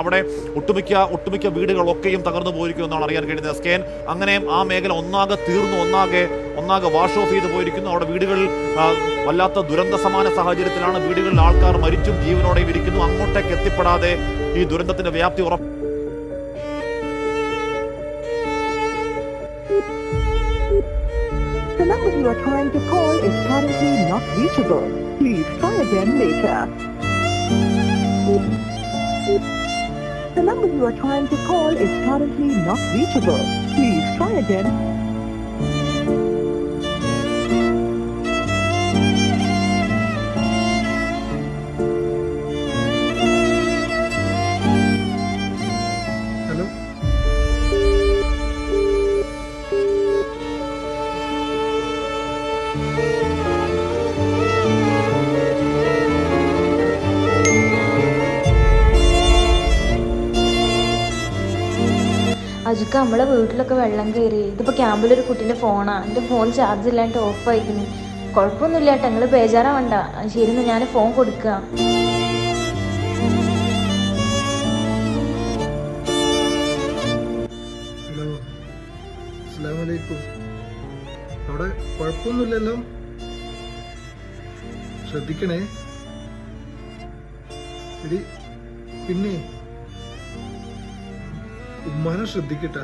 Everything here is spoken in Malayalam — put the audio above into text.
അവിടെ ഒട്ടുമിക്ക വീടുകളൊക്കെയും തകർന്നു പോയിരിക്കുന്നു എന്നാണ് അറിയാൻ കഴിയുന്നത്. സ്കേൻ അങ്ങനെ ആ മേഖല ഒന്നാകെ തീർന്നു, ഒന്നാകെ വാഷ് ഓഫ് ചെയ്ത് പോയിരിക്കുന്നു. അവിടെ വീടുകൾ വല്ലാത്ത ദുരന്ത സമാന സാഹചര്യത്തിലാണ്. വീടുകളിൽ ആൾക്കാർ മരിച്ചും ജീവനോടെയും ഇരിക്കുന്നു. അങ്ങോട്ടേക്ക് എത്തിപ്പെടാതെ ഈ ദുരന്തത്തിന്റെ വ്യാപ്തി The number you are trying to call is currently not reachable. Please try again later. The number you are trying to call is currently not reachable. Please try again. Hello? അജുക്ക നമ്മളെ വീട്ടിലൊക്കെ വെള്ളം കയറി. ഇതിപ്പോൾ ക്യാമ്പിലൊരു കുട്ടീൻ്റെ ഫോണാണ്. എൻ്റെ ഫോൺ ചാർജ് ഇല്ലാണ്ട് ഓഫ് ആയിരിക്കുന്നു. കുഴപ്പമൊന്നുമില്ല കേട്ടോ, നിങ്ങൾ ബേജാറാവണ്ട. ശരി, ഞാൻ ഫോൺ കൊടുക്കുക. ഹലോ, അസ്സലാമലൈക്കും. അവിടെ കുഴപ്പമൊന്നുമില്ലല്ലോ? ശ്രദ്ധിക്കണേ. പിന്നെ ഉമ്മാനെ ശ്രദ്ധിക്കട്ടാ.